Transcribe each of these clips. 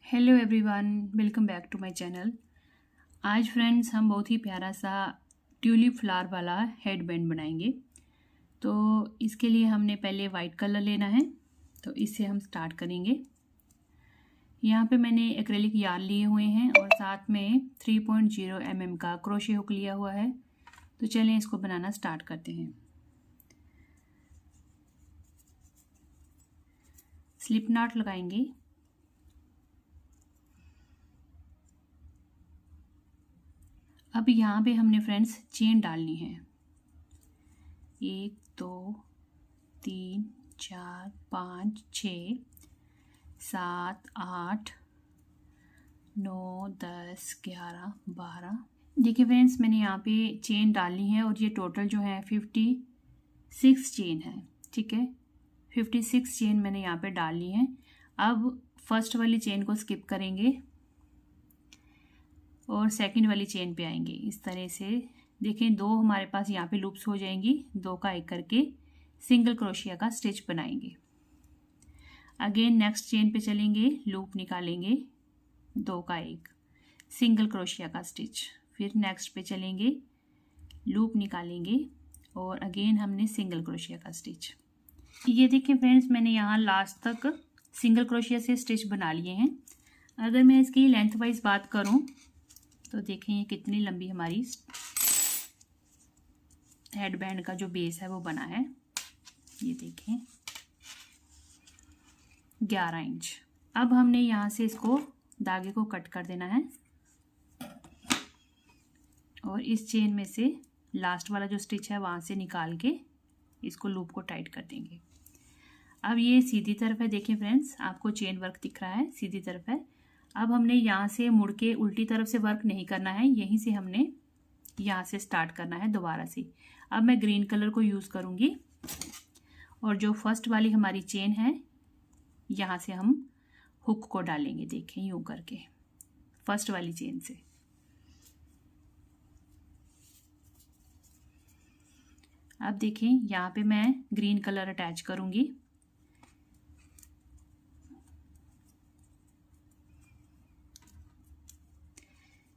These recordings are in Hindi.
Hello everyone, welcome back to my channel. आज फ्रेंड्स हम बहुत ही प्यारा सा ट्यूलिप फ्लावर वाला हेड बैंड बनाएंगे। तो इसके लिए हमने पहले वाइट कलर लेना है, तो इससे हम स्टार्ट करेंगे। यहाँ पे मैंने एक्रेलिक यार्न लिए हुए हैं और साथ में 3.0 mm का क्रोशे हुक लिया हुआ है। तो चलें इसको बनाना स्टार्ट करते हैं। स्लिप नॉट लगाएंगे। अब यहाँ पे हमने फ्रेंड्स चेन डालनी है। 1 2 3 4 5 6 7 8 9 10 11 12। देखिए फ्रेंड्स, मैंने यहाँ पे चेन डालनी है और ये टोटल जो है 56 चेन है। ठीक है, 56 चेन मैंने यहाँ पे डालनी है। अब फर्स्ट वाली चेन को स्किप करेंगे और सेकंड वाली चेन पे आएंगे। इस तरह से देखें, दो हमारे पास यहाँ पे लूप्स हो जाएंगी। दो का एक करके सिंगल क्रोशिया का स्टिच बनाएंगे। अगेन नेक्स्ट चेन पे चलेंगे, लूप निकालेंगे, दो का एक सिंगल क्रोशिया का स्टिच। फिर नेक्स्ट पे चलेंगे, लूप निकालेंगे और अगेन हमने सिंगल क्रोशिया का स्टिच। ये देखिए फ्रेंड्स, मैंने यहाँ लास्ट तक सिंगल क्रोशिया से स्टिच बना लिए हैं। अगर मैं इसकी लेंथ वाइज बात करूँ तो देखें ये कितनी लंबी हमारी हेड बैंड का जो बेस है वो बना है। ये देखें 11 इंच। अब हमने यहाँ से इसको धागे को कट कर देना है और इस चेन में से लास्ट वाला जो स्टिच है वहाँ से निकाल के इसको लूप को टाइट कर देंगे। अब ये सीधी तरफ है। देखिए फ्रेंड्स, आपको चेन वर्क दिख रहा है, सीधी तरफ है। अब हमने यहाँ से मुड़ के उल्टी तरफ से वर्क नहीं करना है, यहीं से हमने यहाँ से स्टार्ट करना है दोबारा से। अब मैं ग्रीन कलर को यूज़ करूँगी और जो फर्स्ट वाली हमारी चेन है यहाँ से हम हुक को डालेंगे। देखें यूँ करके फर्स्ट वाली चेन से। अब देखें यहाँ पे मैं ग्रीन कलर अटैच करूँगी।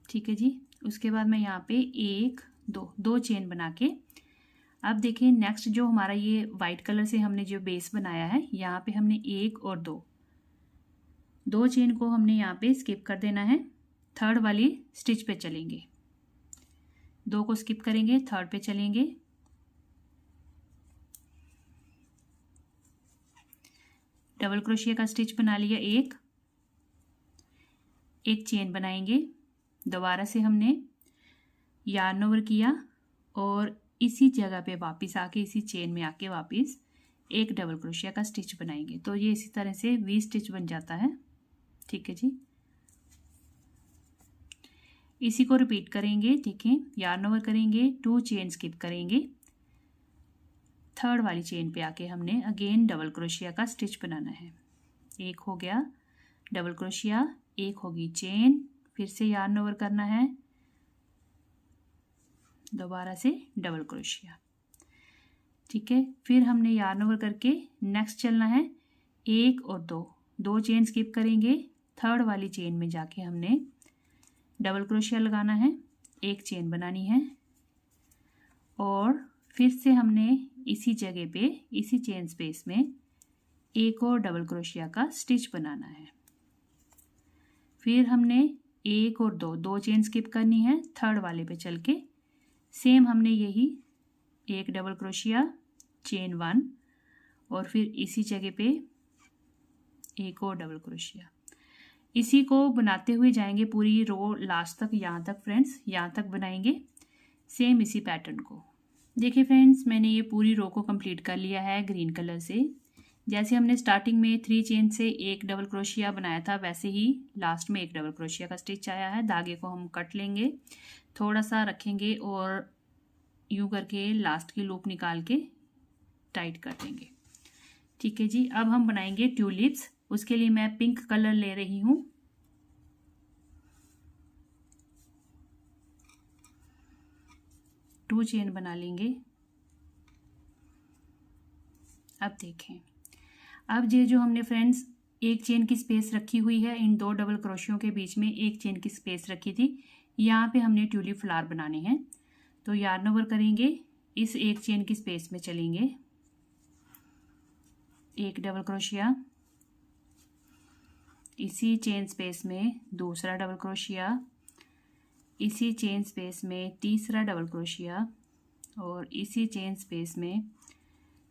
ठीक है जी। उसके बाद मैं यहाँ पे एक दो चेन बना के, अब देखिए नेक्स्ट जो हमारा ये वाइट कलर से हमने जो बेस बनाया है, यहाँ पे हमने एक और दो चेन को हमने यहाँ पे स्किप कर देना है। थर्ड वाली स्टिच पे चलेंगे, दो को स्किप करेंगे, थर्ड पे चलेंगे, डबल क्रोशिया का स्टिच बना लिया, एक चेन बनाएंगे। दोबारा से हमने यार्न ओवर किया और इसी जगह पे वापस आके इसी चेन में आके वापस एक डबल क्रोशिया का स्टिच बनाएंगे। तो ये इसी तरह से वी स्टिच बन जाता है। ठीक है जी, इसी को रिपीट करेंगे। देखें, यार्न ओवर करेंगे, 2 चेन स्किप करेंगे, थर्ड वाली चेन पे आके हमने अगेन डबल क्रोशिया का स्टिच बनाना है। एक हो गया डबल क्रोशिया, एक होगी चेन, फिर से यार्न ओवर करना है, दोबारा से डबल क्रोशिया। ठीक है, फिर हमने यार्न ओवर करके नेक्स्ट चलना है, एक और दो चेन स्किप करेंगे, थर्ड वाली चेन में जाके हमने डबल क्रोशिया लगाना है, एक चेन बनानी है और फिर से हमने इसी जगह पे इसी चेन स्पेस में एक और डबल क्रोशिया का स्टिच बनाना है। फिर हमने एक और दो चेन स्किप करनी है, थर्ड वाले पे चल के सेम हमने यही एक डबल क्रोशिया, चेन 1 और फिर इसी जगह पे एक और डबल क्रोशिया। इसी को बनाते हुए जाएंगे पूरी रो लास्ट तक, यहाँ तक फ्रेंड्स, यहाँ तक बनाएंगे सेम इसी पैटर्न को। देखिए फ्रेंड्स, मैंने ये पूरी रो को कंप्लीट कर लिया है ग्रीन कलर से। जैसे हमने स्टार्टिंग में 3 चेन से एक डबल क्रोशिया बनाया था, वैसे ही लास्ट में एक डबल क्रोशिया का स्टिच आया है। धागे को हम कट लेंगे, थोड़ा सा रखेंगे और यूँ करके लास्ट की लूप निकाल के टाइट कर देंगे। ठीक है जी। अब हम बनाएंगे ट्यूलिप्स। उसके लिए मैं पिंक कलर ले रही हूँ। टू चेन बना लेंगे। अब देखें, अब ये जो हमने फ्रेंड्स एक चेन की स्पेस रखी हुई है, इन दो डबल क्रोशियों के बीच में एक चेन की स्पेस रखी थी। यहाँ पे हमने ट्यूलिप फ्लावर बनाने हैं, तो यार्न ओवर करेंगे, इस एक चेन की स्पेस में चलेंगे, एक डबल क्रोशिया, इसी चेन स्पेस में दूसरा डबल क्रोशिया, इसी चेन स्पेस में तीसरा डबल क्रोशिया और इसी चेन स्पेस में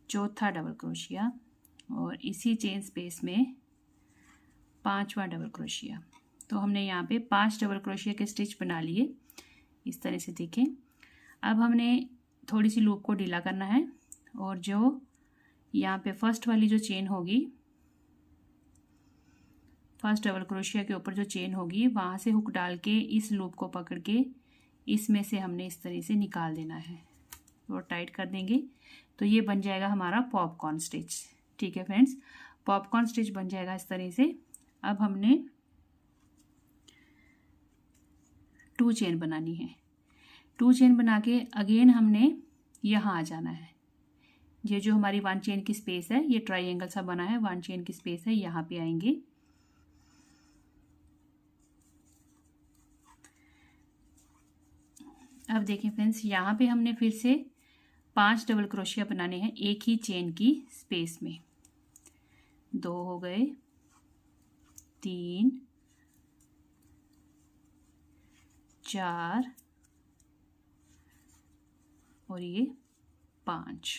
चौथा डबल क्रोशिया और इसी चेन स्पेस में पांचवा डबल क्रोशिया। तो हमने यहाँ पे 5 डबल क्रोशिया के स्टिच बना लिए इस तरह से, देखें। अब हमने थोड़ी सी लूप को ढीला करना है और जो यहाँ पे फर्स्ट वाली जो चेन होगी, फर्स्ट डबल क्रोशिया के ऊपर जो चेन होगी, वहाँ से हुक डाल के इस लूप को पकड़ के इसमें से हमने इस तरह से निकाल देना है और टाइट कर देंगे, तो ये बन जाएगा हमारा पॉपकॉर्न स्टिच। ठीक है फ्रेंड्स, पॉपकॉर्न स्टिच बन जाएगा इस तरह से। अब हमने 2 चेन बनानी है। 2 चेन बना के अगेन हमने यहाँ आ जाना है। ये जो हमारी 1 चेन की स्पेस है, ये ट्राइंगल सा बना है, 1 चेन की स्पेस है, यहाँ पे आएंगे। अब देखें फ्रेंड्स, यहाँ पे हमने फिर से 5 डबल क्रोशिया बनाने हैं एक ही चेन की स्पेस में। 2 हो गए, 3, 4 और ये 5।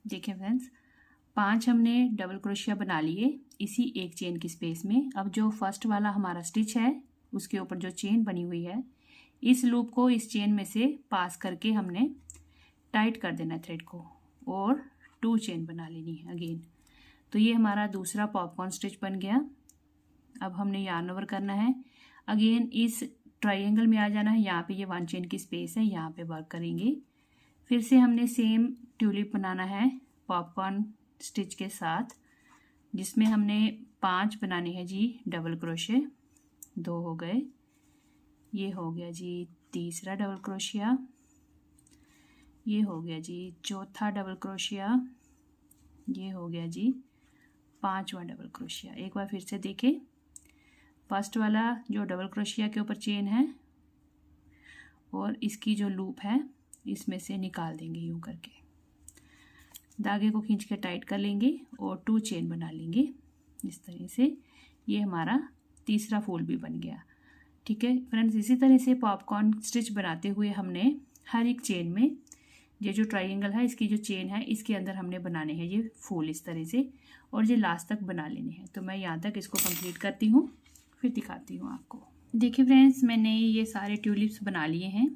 देखें फ्रेंड्स, 5 हमने डबल क्रोशिया बना लिए इसी एक चेन की स्पेस में। अब जो फर्स्ट वाला हमारा स्टिच है, उसके ऊपर जो चेन बनी हुई है, इस लूप को इस चेन में से पास करके हमने टाइट कर देना है थ्रेड को और 2 चेन बना लेनी है अगेन। तो ये हमारा दूसरा पॉपकॉर्न स्टिच बन गया। अब हमने यार्न ओवर करना है, अगेन इस ट्राइंगल में आ जाना है, यहाँ पे ये 1 चेन की स्पेस है, यहाँ पे वर्क करेंगे। फिर से हमने सेम ट्यूलिप बनाना है पॉपकॉर्न स्टिच के साथ, जिसमें हमने 5 बनाने हैं जी डबल क्रोशे। 2 हो गए, ये हो गया जी तीसरा डबल क्रोशिया, ये हो गया जी चौथा डबल क्रोशिया, ये हो गया जी 5वां डबल क्रोशिया। एक बार फिर से देखें, फर्स्ट वाला जो डबल क्रोशिया के ऊपर चेन है और इसकी जो लूप है, इसमें से निकाल देंगे यूं करके, धागे को खींच के टाइट कर लेंगे और 2 चेन बना लेंगे इस तरह से। ये हमारा तीसरा फूल भी बन गया। ठीक है फ्रेंड्स, इसी तरह से पॉपकॉर्न स्टिच बनाते हुए हमने हर एक चेन में, ये जो ट्राइंगल है इसकी जो चेन है, इसके अंदर हमने बनाने हैं ये फूल इस तरह से, और ये लास्ट तक बना लेने हैं। तो मैं यहाँ तक इसको कंप्लीट करती हूँ, फिर दिखाती हूँ आपको। देखिए फ्रेंड्स, मैंने ये सारे ट्यूलिप्स बना लिए हैं।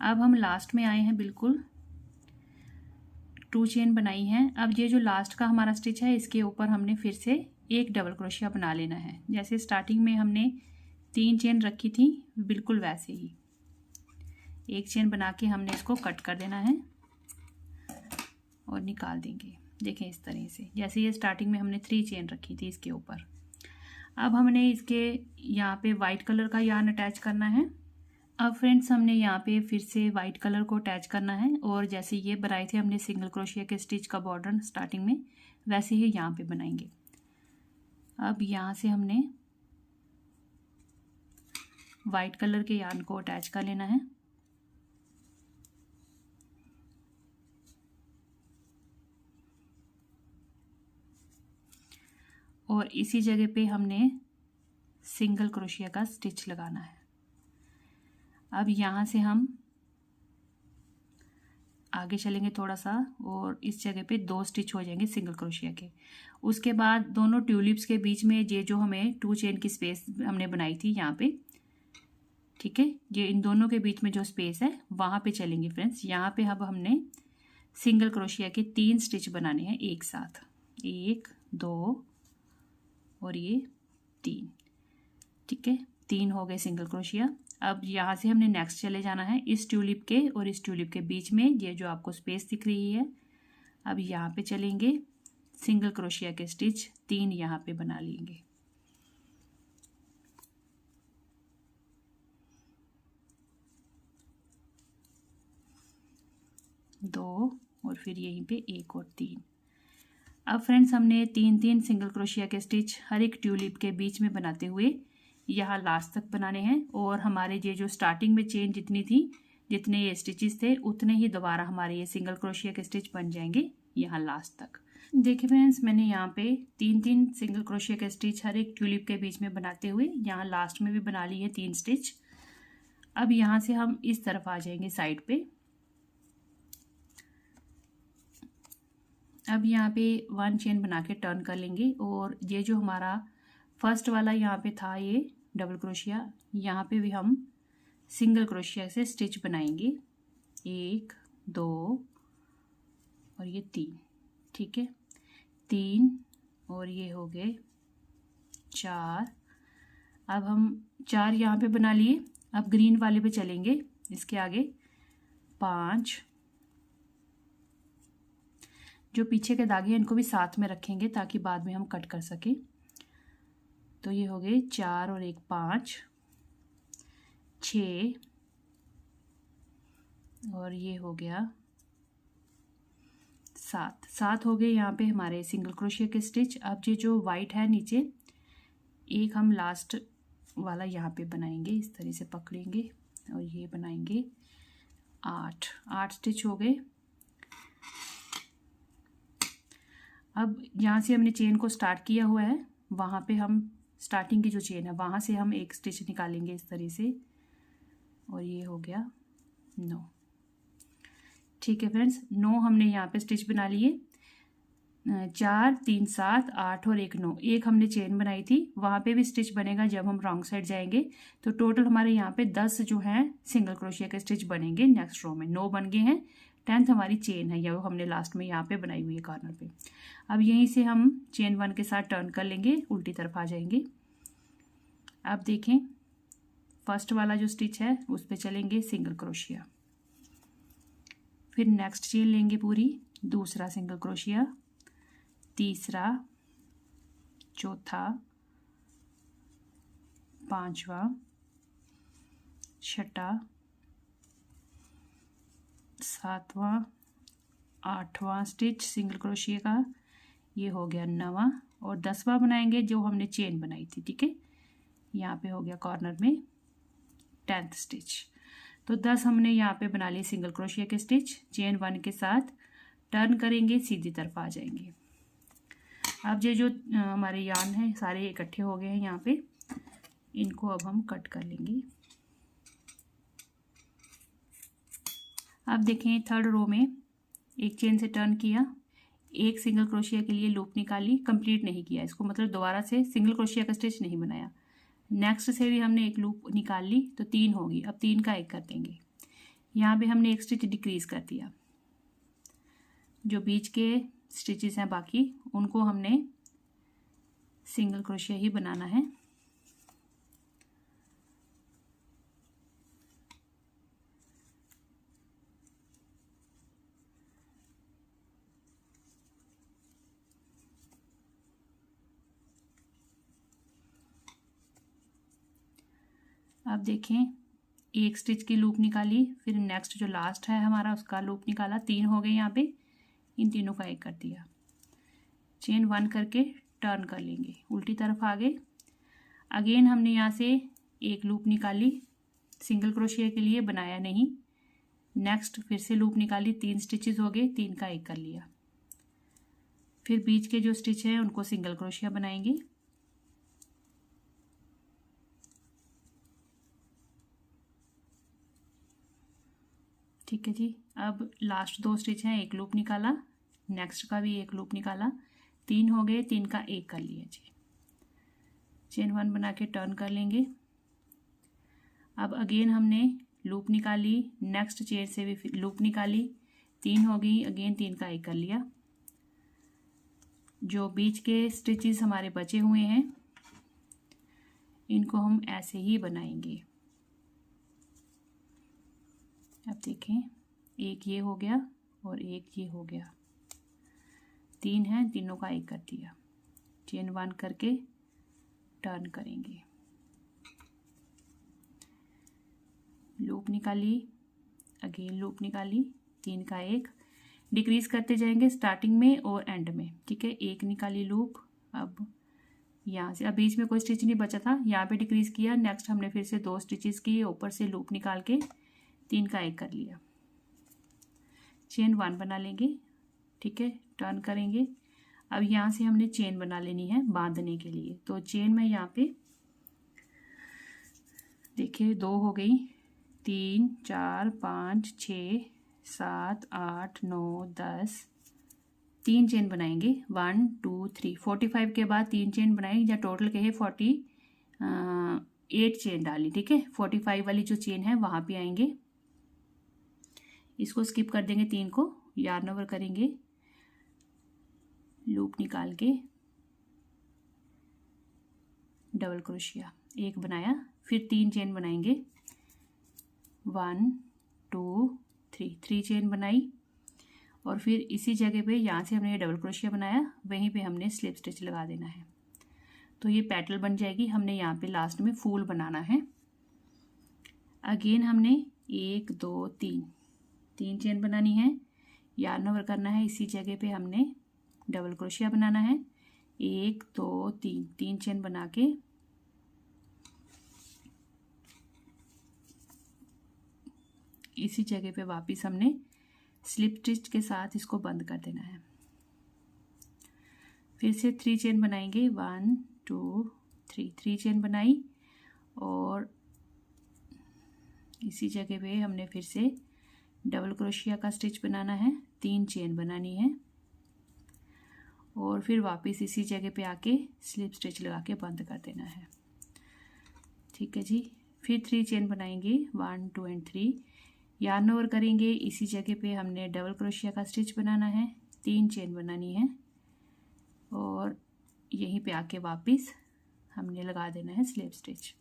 अब हम लास्ट में आए हैं, बिल्कुल 2 चेन बनाई हैं। अब ये जो लास्ट का हमारा स्टिच है, इसके ऊपर हमने फिर से एक डबल क्रोशिया बना लेना है। जैसे स्टार्टिंग में हमने 3 चेन रखी थी, बिल्कुल वैसे ही एक चेन बना के हमने इसको कट कर देना है और निकाल देंगे। देखें इस तरह से, जैसे ये स्टार्टिंग में हमने 3 चेन रखी थी इसके ऊपर। अब हमने इसके यहाँ पे वाइट कलर का यार्न अटैच करना है। अब फ्रेंड्स, हमने यहाँ पे फिर से वाइट कलर को अटैच करना है और जैसे ये बनाए थे हमने सिंगल क्रोशिया के स्टिच का बॉर्डर स्टार्टिंग में, वैसे ही यहाँ पे बनाएंगे। अब यहाँ से हमने वाइट कलर के यार्न को अटैच कर लेना है और इसी जगह पे हमने सिंगल क्रोशिया का स्टिच लगाना है। अब यहाँ से हम आगे चलेंगे थोड़ा सा और इस जगह पे 2 स्टिच हो जाएंगे सिंगल क्रोशिया के। उसके बाद दोनों ट्यूलिप्स के बीच में ये जो हमें 2 चेन की स्पेस हमने बनाई थी यहाँ पे, ठीक है, ये इन दोनों के बीच में जो स्पेस है वहाँ पे चलेंगे फ्रेंड्स। यहाँ पे अब हमने सिंगल क्रोशिया के 3 स्टिच बनाने हैं एक साथ, 1 2 और ये 3। ठीक है, 3 हो गए सिंगल क्रोशिया। अब यहाँ से हमने नेक्स्ट चले जाना है इस ट्यूलिप के और इस ट्यूलिप के बीच में, ये जो आपको स्पेस दिख रही है। अब यहाँ पे चलेंगे, सिंगल क्रोशिया के स्टिच 3 यहाँ पे बना लेंगे। दो और फिर यहीं पे 1 और 3। अब फ्रेंड्स हमने 3 सिंगल क्रोशिया के स्टिच हर एक ट्यूलिप के बीच में बनाते हुए यहाँ लास्ट तक बनाने हैं, और हमारे ये जो स्टार्टिंग में चेन जितनी थी, जितने ये स्टिचेस थे, उतने ही दोबारा हमारे ये सिंगल क्रोशिया के स्टिच बन जाएंगे यहाँ लास्ट तक। देखिए फ्रेंड्स, मैंने यहाँ पे 3 सिंगल क्रोशिया के स्टिच हर एक ट्यूलिप के बीच में बनाते हुए यहाँ लास्ट में भी बना लिए 3 स्टिच। अब यहाँ से हम इस तरफ आ जाएंगे साइड पे। अब यहाँ पे 1 चेन बना के टर्न कर लेंगे, और ये जो हमारा फर्स्ट वाला यहाँ पे था ये डबल क्रोशिया, यहाँ पे भी हम सिंगल क्रोशिया से स्टिच बनाएंगे, 1 2 और ये 3। ठीक है, 3 और ये हो गए 4। अब हम 4 यहाँ पे बना लिए। अब ग्रीन वाले पे चलेंगे, इसके आगे 5। जो पीछे के दागे हैं इनको भी साथ में रखेंगे ताकि बाद में हम कट कर सकें। तो ये हो गए 4 और 1 5, 6 और ये हो गया 7 हो गए यहाँ पे हमारे सिंगल क्रोशिया के स्टिच। अब ये जो वाइट है नीचे, एक हम लास्ट वाला यहाँ पे बनाएंगे, इस तरह से पकड़ेंगे और ये बनाएंगे 8 स्टिच हो गए। अब यहाँ से हमने चेन को स्टार्ट किया हुआ है, वहाँ पे हम स्टार्टिंग की जो चेन है वहाँ से हम एक स्टिच निकालेंगे इस तरह से, और ये हो गया 9। ठीक है फ्रेंड्स, 9 हमने यहाँ पे स्टिच बना लिए। 4 3 7 8 और 1 9, एक हमने चेन बनाई थी, वहाँ पे भी स्टिच बनेगा जब हम रॉन्ग साइड जाएंगे। तो टोटल हमारे यहाँ पे 10 जो हैं सिंगल क्रोशिया के स्टिच बनेंगे नेक्स्ट रो में। 9 बन गए हैं, 10th हमारी चेन है, या वो हमने लास्ट में यहाँ पे बनाई हुई है कॉर्नर पे। अब यहीं से हम चेन 1 के साथ टर्न कर लेंगे, उल्टी तरफ आ जाएंगे। अब देखें, फर्स्ट वाला जो स्टिच है उस पर चलेंगे सिंगल क्रोशिया, फिर नेक्स्ट चेन लेंगे पूरी, दूसरा सिंगल क्रोशिया, तीसरा, चौथा, पांचवा, छठा, सातवां, 8वां स्टिच सिंगल क्रोशिया का, ये हो गया 9वां, और 10वां बनाएंगे जो हमने चेन बनाई थी। ठीक है, यहाँ पे हो गया कॉर्नर में 10th स्टिच। तो 10 हमने यहाँ पे बना लिए सिंगल क्रोशिया के स्टिच। चेन 1 के साथ टर्न करेंगे, सीधी तरफ आ जाएंगे। अब ये जो हमारे यार्न है सारे इकट्ठे हो गए हैं यहाँ पे, इनको अब हम कट कर लेंगे। अब देखें, थर्ड रो में एक चेन से टर्न किया, एक सिंगल क्रोशिया के लिए लूप निकाली, कंप्लीट नहीं किया इसको, मतलब दोबारा से सिंगल क्रोशिया का स्टिच नहीं बनाया। नेक्स्ट से भी हमने एक लूप निकाल ली, तो 3 होगी। अब 3 का 1 कर देंगे। यहाँ पे हमने एक स्टिच डिक्रीज कर दिया, जो बीच के स्टिचेस हैं बाकी उनको हमने सिंगल क्रोशिया ही बनाना है। अब देखें, एक स्टिच की लूप निकाली, फिर नेक्स्ट जो लास्ट है हमारा उसका लूप निकाला, 3 हो गए यहाँ पे, इन तीनों का 1 कर दिया। चेन 1 करके टर्न कर लेंगे, उल्टी तरफ आ गए। अगेन हमने यहाँ से एक लूप निकाली, सिंगल क्रोशिया के लिए बनाया नहीं। नेक्स्ट फिर से लूप निकाली, 3 स्टिचेस हो गए, 3 का 1 कर लिया। फिर बीच के जो स्टिच हैं उनको सिंगल क्रोशिया बनाएंगे। ठीक है जी, अब लास्ट 2 स्टिच हैं, एक लूप निकाला, नेक्स्ट का भी एक लूप निकाला, 3 हो गए, 3 का 1 कर लिया जी। चेन 1 बना के टर्न कर लेंगे। अब अगेन हमने लूप निकाली, नेक्स्ट चेन से भी लूप निकाली, 3 हो गई, अगेन 3 का 1 कर लिया। जो बीच के स्टिचेस हमारे बचे हुए हैं इनको हम ऐसे ही बनाएंगे। अब देखें, एक ये हो गया और एक ये हो गया, 3 है, तीनों का 1 कर दिया। चेन 1 करके टर्न करेंगे, लूप निकाली, अगेन लूप निकाली, 3 का 1, डिक्रीज करते जाएंगे स्टार्टिंग में और एंड में। ठीक है, एक निकाली लूप, अब यहाँ से, अब बीच में कोई स्टिच नहीं बचा था, यहाँ पे डिक्रीज किया। नेक्स्ट हमने फिर से 2 स्टिचेस किए, ऊपर से लूप निकाल के 3 का 1 कर लिया, चेन 1 बना लेंगे। ठीक है, टर्न करेंगे। अब यहाँ से हमने चेन बना लेनी है बांधने के लिए, तो चेन में यहाँ पे देखिए 2 हो गई, 3 4 5 6 7 8 9 10, 3 चेन बनाएंगे, 1 2 3। 45 के बाद 3 चेन बनाएंगे, या टोटल कहे 48 चेन डाली। ठीक है, 45 वाली जो चेन है वहाँ पे आएंगे, इसको स्किप कर देंगे, 3 को यार्न ओवर करेंगे, लूप निकाल के डबल क्रोशिया 1 बनाया, फिर 3 चेन बनाएंगे, 1 2 3 चेन बनाई, और फिर इसी जगह पे यहाँ से हमने डबल क्रोशिया बनाया, वहीं पे हमने स्लिप स्टिच लगा देना है। तो ये पेटल बन जाएगी। हमने यहाँ पे लास्ट में फूल बनाना है। अगेन हमने 1 2 3 चेन बनानी है, यार्न ओवर करना है, इसी जगह पे हमने डबल क्रोशिया बनाना है, 1 2 3 चेन बना के इसी जगह पे वापस हमने स्लिप स्टिच के साथ इसको बंद कर देना है। फिर से 3 चेन बनाएंगे, 1 2 3 चेन बनाई, और इसी जगह पे हमने फिर से डबल क्रोशिया का स्टिच बनाना है, 3 चेन बनानी है, और फिर वापस इसी जगह पे आके स्लिप स्टिच लगा के बंद कर देना है। ठीक है जी, फिर 3 चेन बनाएंगे, 1 2 एंड 3, यार्न ओवर करेंगे, इसी जगह पे हमने डबल क्रोशिया का स्टिच बनाना है, 3 चेन बनानी है, और यहीं पे आके वापस हमने लगा देना है स्लिप स्टिच।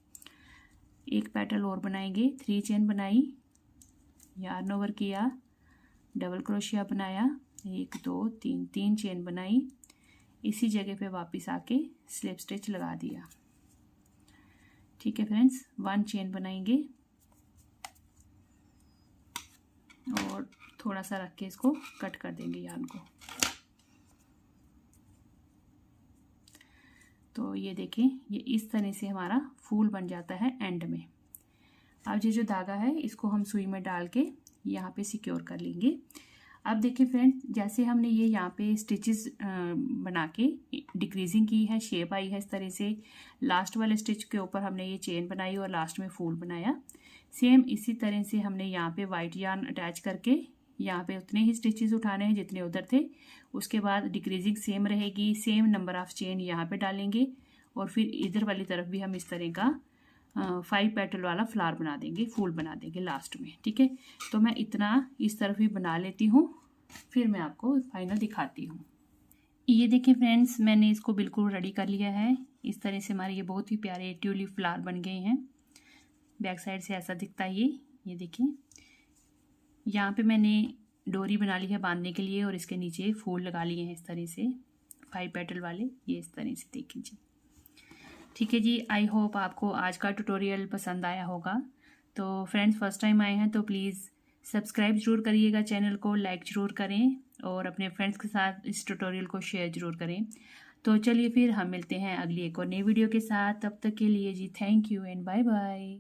एक पेटल और बनाएंगे, 3 चेन बनाई, यार्न ओवर किया, डबल क्रोशिया बनाया, 1 2 3 चेन बनाई, इसी जगह पे वापस आके स्लिप स्टिच लगा दिया। ठीक है फ्रेंड्स, 1 चेन बनाएंगे और थोड़ा सा रख के इसको कट कर देंगे यार्न को। तो ये देखें, ये इस तरह से हमारा फूल बन जाता है एंड में। अब ये जो धागा है इसको हम सुई में डाल के यहाँ पे सिक्योर कर लेंगे। अब देखिए फ्रेंड्स, जैसे हमने ये यहाँ पे स्टिचेस बना के डिक्रीजिंग की है, शेप आई है इस तरह से, लास्ट वाले स्टिच के ऊपर हमने ये चेन बनाई और लास्ट में फूल बनाया। सेम इसी तरह से हमने यहाँ पे वाइट यार्न अटैच करके यहाँ पे उतने ही स्टिचेस उठाने हैं जितने उधर थे। उसके बाद डिक्रीजिंग सेम रहेगी, सेम नंबर ऑफ चेन यहाँ पे डालेंगे, और फिर इधर वाली तरफ भी हम इस तरह का 5 पेटल वाला फ्लावर बना देंगे, फूल बना देंगे लास्ट में। ठीक है, तो मैं इतना इस तरफ ही बना लेती हूँ, फिर मैं आपको फाइनल दिखाती हूँ। ये देखिए फ्रेंड्स, मैंने इसको बिल्कुल रेडी कर लिया है। इस तरह से हमारे ये बहुत ही प्यारे ट्यूलिप फ्लावर बन गए हैं। बैक साइड से ऐसा दिखता है ये देखिए। यहाँ पे मैंने डोरी बना ली है बांधने के लिए, और इसके नीचे फूल लगा लिए हैं इस तरह से 5 पेटल वाले, ये इस तरह से देख लीजिए। ठीक है जी, आई होप आपको आज का ट्यूटोरियल पसंद आया होगा। तो फ्रेंड्स, फर्स्ट टाइम आए हैं तो प्लीज़ सब्सक्राइब जरूर करिएगा, चैनल को लाइक ज़रूर करें, और अपने फ्रेंड्स के साथ इस ट्यूटोरियल को शेयर ज़रूर करें। तो चलिए फिर हम मिलते हैं अगली एक और नई वीडियो के साथ। तब तक के लिए जी thank you and bye bye.